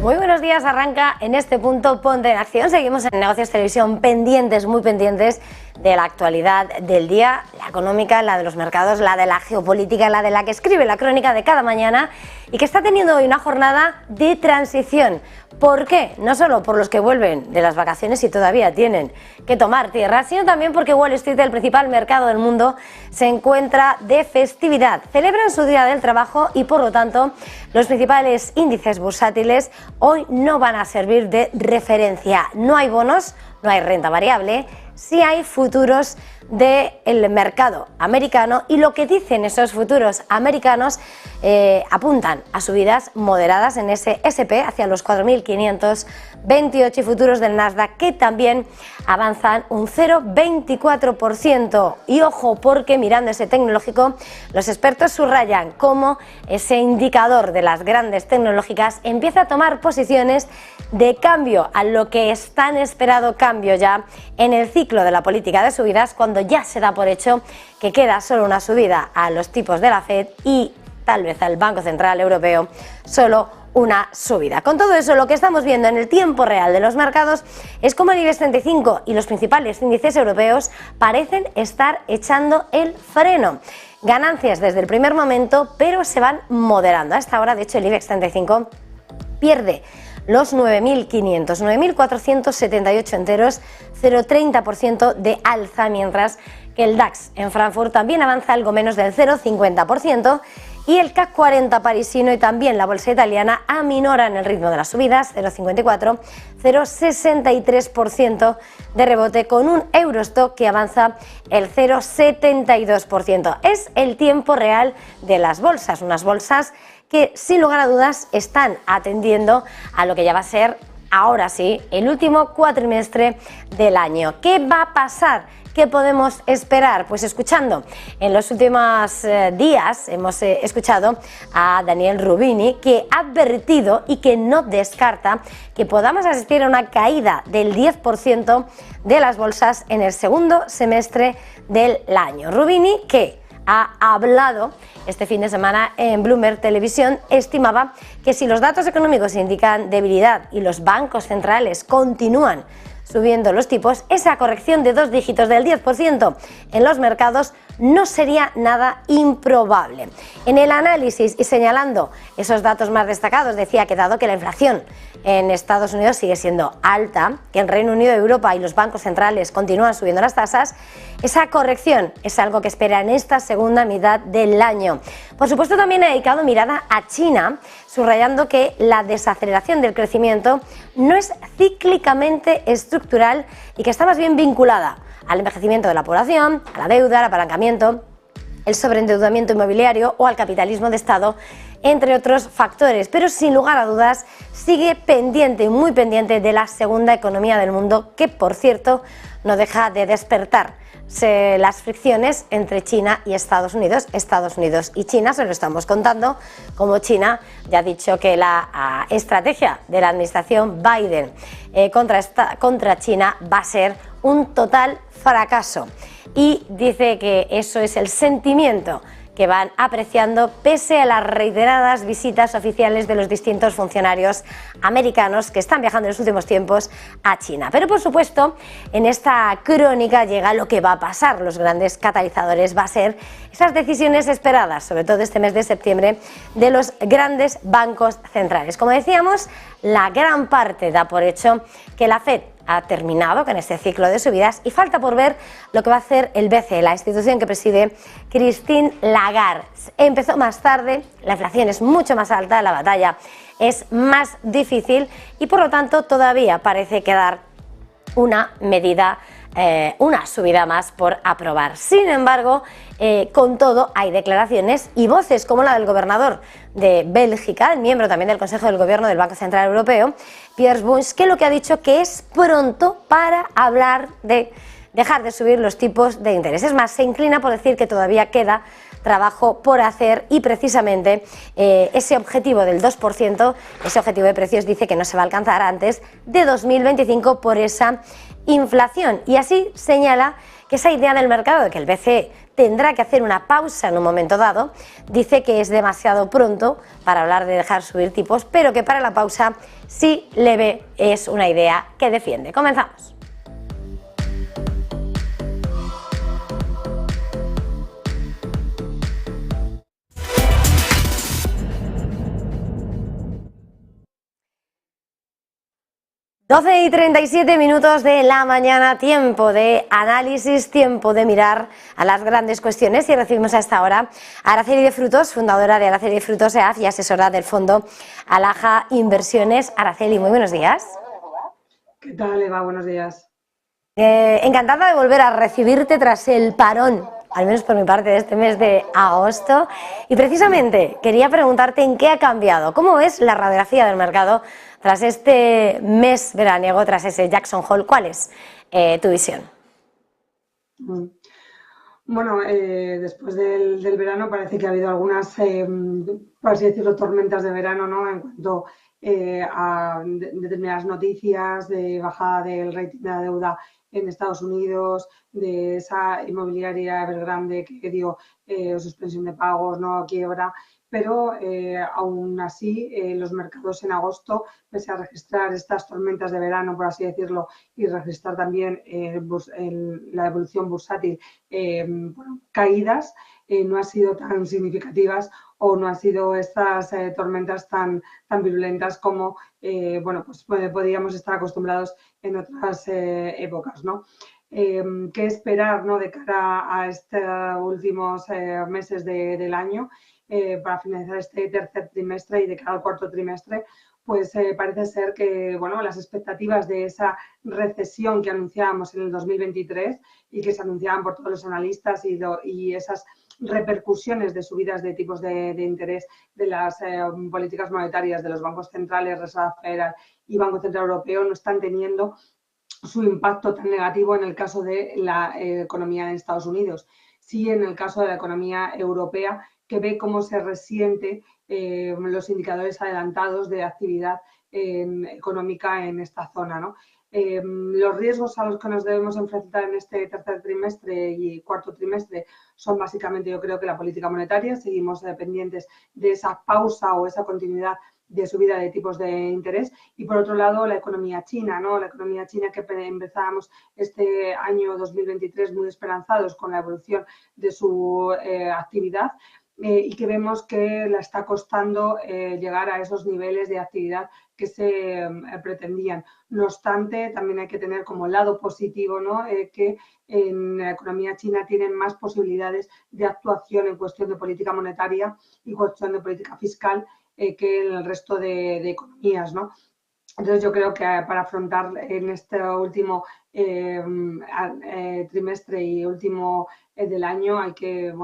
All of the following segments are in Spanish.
Muy buenos días, arranca en este punto Ponte en Acción. Seguimos en Negocios Televisión pendientes, muy pendientes de la actualidad del día, la económica, la de los mercados, la de la geopolítica, la de la que escribe la crónica de cada mañana y que está teniendo hoy una jornada de transición. ¿Por qué? No solo por los que vuelven de las vacaciones y todavía tienen que tomar tierra, sino también porque Wall Street, el principal mercado del mundo, se encuentra de festividad. Celebran su día del trabajo y por lo tanto los principales índices bursátiles hoy no van a servir de referencia. No hay bonos, no hay renta variable, sí hay futuros del mercado americano y lo que dicen esos futuros americanos apuntan a subidas moderadas en ese S&P hacia los 4.528 y futuros del Nasdaq que también avanzan un 0,24%. Y ojo, porque mirando ese tecnológico, los expertos subrayan cómo ese indicador de las grandes tecnológicas empieza a tomar posiciones de cambio a lo que es tan esperado cambio ya en el ciclo de la política de subidas, cuando ya se da por hecho que queda solo una subida a los tipos de la Fed y tal vez al Banco Central Europeo solo una subida. Con todo eso, lo que estamos viendo en el tiempo real de los mercados es como el IBEX 35 y los principales índices europeos parecen estar echando el freno. Ganancias desde el primer momento, pero se van moderando. A esta hora, de hecho, el IBEX 35 pierde los 9.500, 9.478 enteros, 0,30% de alza, mientras que el DAX en Frankfurt también avanza algo menos del 0,50% y el CAC 40 parisino y también la bolsa italiana aminoran el ritmo de las subidas, 0,54, 0,63% de rebote, con un Eurostock que avanza el 0,72%. Es el tiempo real de las bolsas, unas bolsas que sin lugar a dudas están atendiendo a lo que ya va a ser, ahora sí, el último cuatrimestre del año. ¿Qué va a pasar? ¿Qué podemos esperar? Pues escuchando, en los últimos días hemos escuchado a Daniel Rubini, que ha advertido y que no descarta que podamos asistir a una caída del 10% de las bolsas en el segundo semestre del año. Rubini, que ha hablado este fin de semana en Bloomberg Televisión, estimaba que si los datos económicos indican debilidad y los bancos centrales continúan subiendo los tipos, esa corrección de 2 dígitos del 10% en los mercados no sería nada improbable. En el análisis y señalando esos datos más destacados, decía que dado que la inflación en Estados Unidos sigue siendo alta, que en Reino Unido, Europa y los bancos centrales continúan subiendo las tasas, esa corrección es algo que espera en esta segunda mitad del año. Por supuesto, también ha dedicado mirada a China, subrayando que la desaceleración del crecimiento no es cíclicamente estructural y que está más bien vinculada al envejecimiento de la población, a la deuda, al apalancamiento, el sobreendeudamiento inmobiliario o al capitalismo de Estado, entre otros factores, pero sin lugar a dudas sigue pendiente, muy pendiente de la segunda economía del mundo, que por cierto no deja de despertar las fricciones entre China y Estados Unidos y China. Se lo estamos contando, como China ya ha dicho que la estrategia de la administración Biden contra China va a ser un total fracaso, y dice que eso es el sentimiento que van apreciando pese a las reiteradas visitas oficiales de los distintos funcionarios americanos que están viajando en los últimos tiempos a China. Pero por supuesto, en esta crónica llega lo que va a pasar. Los grandes catalizadores va a ser esas decisiones esperadas, sobre todo este mes de septiembre, de los grandes bancos centrales. Como decíamos, la gran parte da por hecho que la Fed ha terminado con este ciclo de subidas y falta por ver lo que va a hacer el BCE, la institución que preside Christine Lagarde. Empezó más tarde, la inflación es mucho más alta, la batalla es más difícil y por lo tanto todavía parece quedar una medida, una subida más por aprobar. Sin embargo, con todo, hay declaraciones y voces como la del gobernador de Bélgica, el miembro también del Consejo del Gobierno del Banco Central Europeo, Piers Buns, que lo que ha dicho que es pronto para hablar de dejar de subir los tipos de interés. Es más, se inclina por decir que todavía queda trabajo por hacer y precisamente ese objetivo del 2%, ese objetivo de precios, dice que no se va a alcanzar antes de 2025 por esa inflación. Y así señala que esa idea del mercado de que el BCE tendrá que hacer una pausa en un momento dado. Dice que es demasiado pronto para hablar de dejar subir tipos, pero que para la pausa sí le ve, es una idea que defiende. Comenzamos. Doce y 37 minutos de la mañana, tiempo de análisis, tiempo de mirar a las grandes cuestiones, y recibimos a esta hora a Araceli de Frutos, fundadora de Araceli de Frutos EAF y asesora del fondo Alaja Inversiones. Araceli, muy buenos días. ¿Qué tal, Eva? Buenos días. Encantada de volver a recibirte tras el parón, al menos por mi parte, de este mes de agosto. Y precisamente quería preguntarte en qué ha cambiado, cómo ves la radiografía del mercado tras este mes veraniego, tras ese Jackson Hole. ¿Cuál es tu visión? Bueno, después del verano parece que ha habido algunas, por así decirlo, tormentas de verano, ¿no? En cuanto a determinadas noticias de bajada del rating de la deuda en Estados Unidos, de esa inmobiliaria Evergrande que dio suspensión de pagos, no quiebra, pero aún así los mercados en agosto, pese a registrar estas tormentas de verano, por así decirlo, y registrar también la evolución bursátil, caídas, no han sido tan significativas o no han sido estas tormentas tan virulentas como pues podríamos estar acostumbrados en otras épocas, ¿no? ¿Qué esperar, ¿no?, de cara a estos últimos meses del año para finalizar este tercer trimestre y de cara al cuarto trimestre? Pues parece ser que las expectativas de esa recesión que anunciábamos en el 2023 y que se anunciaban por todos los analistas y esas repercusiones de subidas de tipos de interés de las políticas monetarias de los bancos centrales, Reserva Federal y Banco Central Europeo, no están teniendo su impacto tan negativo en el caso de la economía en Estados Unidos. Sí, en el caso de la economía europea, que ve cómo se resiente los indicadores adelantados de actividad económica en esta zona, ¿no? Los riesgos a los que nos debemos enfrentar en este tercer trimestre y cuarto trimestre son básicamente, yo creo, que la política monetaria. Seguimos pendientes de esa pausa o esa continuidad de subida de tipos de interés, y por otro lado la economía china, ¿no? La economía china, que empezábamos este año 2023 muy esperanzados con la evolución de su actividad, y que vemos que la está costando llegar a esos niveles de actividad que se pretendían. No obstante, también hay que tener como lado positivo, ¿no?, que en la economía china tienen más posibilidades de actuación en cuestión de política monetaria y cuestión de política fiscal que en el resto de economías, ¿no? Entonces yo creo que para afrontar en este último trimestre y último del año hay que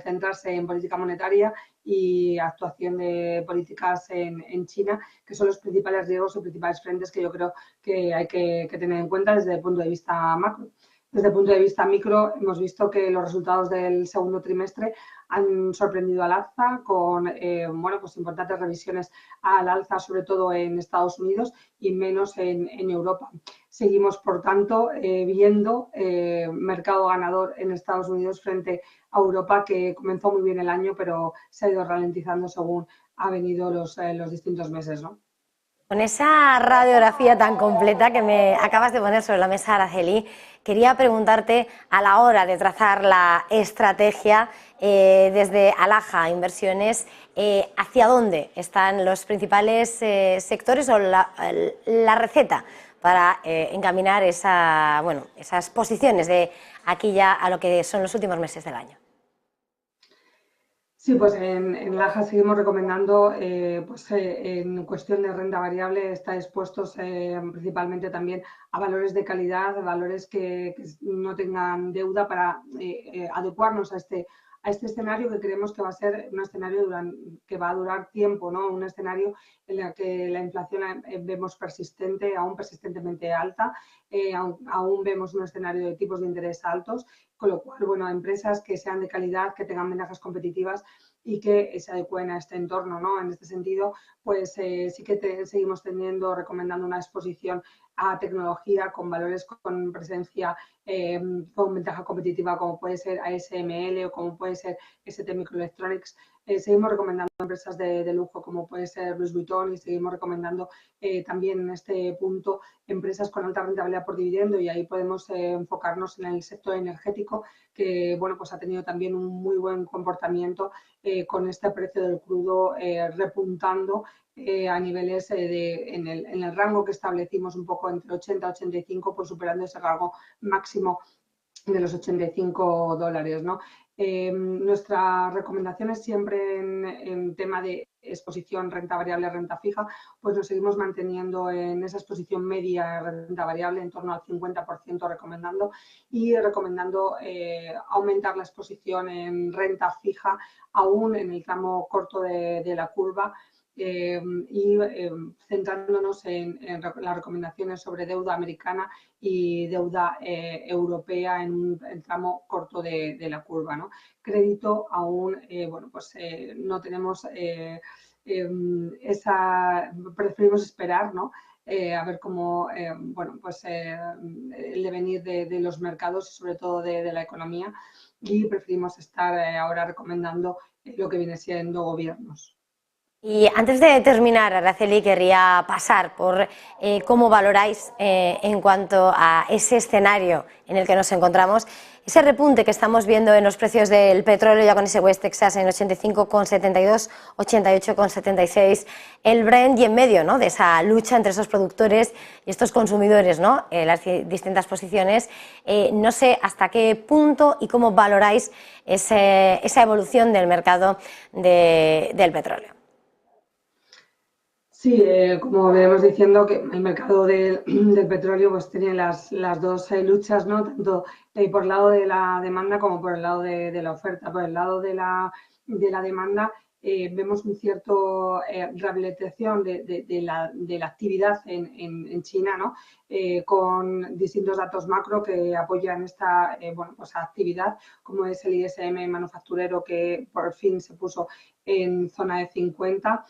centrarse en política monetaria y actuación de políticas en China, que son los principales riesgos o principales frentes que yo creo que hay que tener en cuenta desde el punto de vista macro. Desde el punto de vista micro, hemos visto que los resultados del segundo trimestre han sorprendido al alza con importantes revisiones al alza, sobre todo en Estados Unidos y menos en Europa. Seguimos, por tanto, viendo mercado ganador en Estados Unidos frente a Europa, que comenzó muy bien el año, pero se ha ido ralentizando según ha venido los distintos meses, ¿no? Con esa radiografía tan completa que me acabas de poner sobre la mesa, Araceli, quería preguntarte, a la hora de trazar la estrategia desde Alaja Inversiones, ¿hacia dónde están los principales sectores o la receta para encaminar esas posiciones de aquí ya a lo que son los últimos meses del año? Sí, pues en Laja seguimos recomendando, en cuestión de renta variable, estar expuestos principalmente también a valores de calidad, valores que no tengan deuda, para adecuarnos a este escenario, que creemos que va a ser un escenario que va a durar tiempo, ¿no? Un escenario en el que la inflación vemos persistente, aún persistentemente alta, aún vemos un escenario de tipos de interés altos, con lo cual, empresas que sean de calidad, que tengan ventajas competitivas, y que se adecúen a este entorno, ¿no? En este sentido, pues sí que seguimos recomendando una exposición a tecnología con valores con presencia, con ventaja competitiva, como puede ser ASML o como puede ser ST Microelectronics. Seguimos recomendando empresas de lujo como puede ser Louis Vuitton, y seguimos recomendando también en este punto empresas con alta rentabilidad por dividendo, y ahí podemos enfocarnos en el sector energético, que bueno, pues ha tenido también un muy buen comportamiento con este precio del crudo repuntando a niveles en el rango que establecimos, un poco entre 80 y 85, pues superando ese rango máximo de los $85, ¿no? Nuestras recomendaciones siempre en tema de exposición renta variable, renta fija, pues nos seguimos manteniendo en esa exposición media renta variable en torno al 50% recomendando, y recomendando aumentar la exposición en renta fija aún en el tramo corto de la curva, y centrándonos en las recomendaciones sobre deuda americana y deuda europea en un tramo corto de la curva, ¿no? Crédito aún, bueno, pues no tenemos preferimos esperar, ¿no? A ver cómo, bueno, pues el devenir de los mercados y sobre todo de la economía, y preferimos estar ahora recomendando lo que viene siendo gobiernos. Y antes de terminar, Araceli, querría pasar por cómo valoráis en cuanto a ese escenario en el que nos encontramos, ese repunte que estamos viendo en los precios del petróleo, ya con ese West Texas en 85,72, 88,76, el Brent, y en medio, ¿no?, de esa lucha entre esos productores y estos consumidores, ¿no?, las distintas posiciones. No sé hasta qué punto y cómo valoráis esa evolución del mercado del petróleo. Sí, como venimos diciendo, que el mercado del petróleo pues tiene las dos luchas, ¿no? Tanto por el lado de la demanda como por el lado de la oferta. Por el lado de la demanda vemos un cierto rehabilitación de la actividad en China, ¿no? Con distintos datos macro que apoyan esta bueno, pues actividad, como es el ISM manufacturero, que por fin se puso en zona de 50,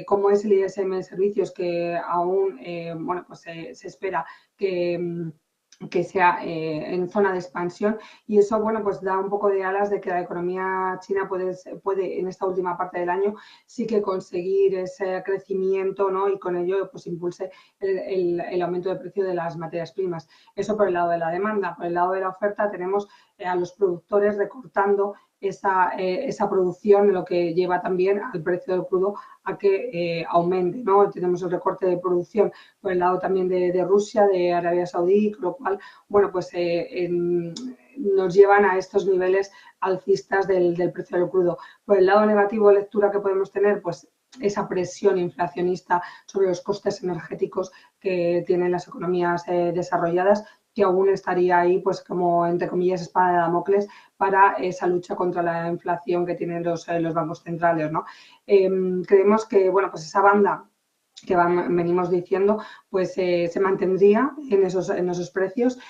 como es el ISM de servicios, que aún bueno, pues se espera que sea en zona de expansión, y eso bueno, pues da un poco de alas de que la economía china puede en esta última parte del año sí que conseguir ese crecimiento, ¿no? Y con ello pues impulse el aumento de precio de las materias primas. Eso por el lado de la demanda. Por el lado de la oferta tenemos a los productores recortando esa producción, lo que lleva también al precio del crudo a que aumente, ¿no? Tenemos el recorte de producción por el lado también de Rusia, de Arabia Saudí, con lo cual, bueno, pues nos llevan a estos niveles alcistas del precio del crudo. Por el lado negativo, lectura que podemos tener, pues esa presión inflacionista sobre los costes energéticos que tienen las economías desarrolladas, que aún estaría ahí, pues como entre comillas espada de Damocles para esa lucha contra la inflación que tienen los bancos centrales, ¿no? Creemos que, bueno, pues esa banda que venimos diciendo, pues se mantendría en esos precios,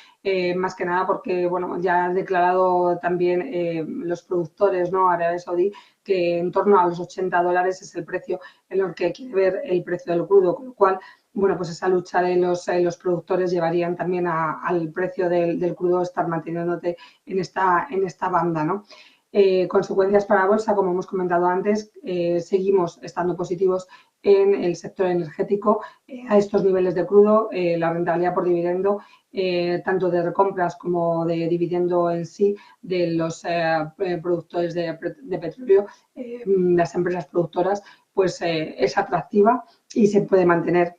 más que nada porque, bueno, ya han declarado también los productores, ¿no?, Arabia Saudí, que en torno a los $80 es el precio en el que quiere ver el precio del crudo, con lo cual, bueno, pues esa lucha de los productores llevarían también al precio del crudo estar manteniéndote en esta banda, ¿no? Consecuencias para la bolsa, como hemos comentado antes, seguimos estando positivos en el sector energético a estos niveles de crudo. La rentabilidad por dividendo, tanto de recompras como de dividendo en sí, de los productores de petróleo, las empresas productoras, pues es atractiva y se puede mantener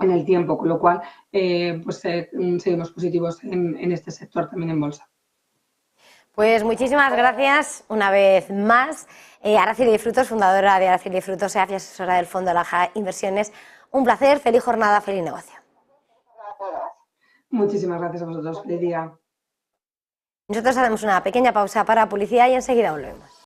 en el tiempo, con lo cual pues seguimos positivos en este sector también en bolsa. Pues muchísimas gracias una vez más, Araceli Frutos, fundadora de Araceli Frutos EAF y asesora del Fondo Laja Inversiones. Un placer, feliz jornada, feliz negocio. Muchísimas gracias a vosotros, feliz día. Nosotros haremos una pequeña pausa para publicidad y enseguida volvemos.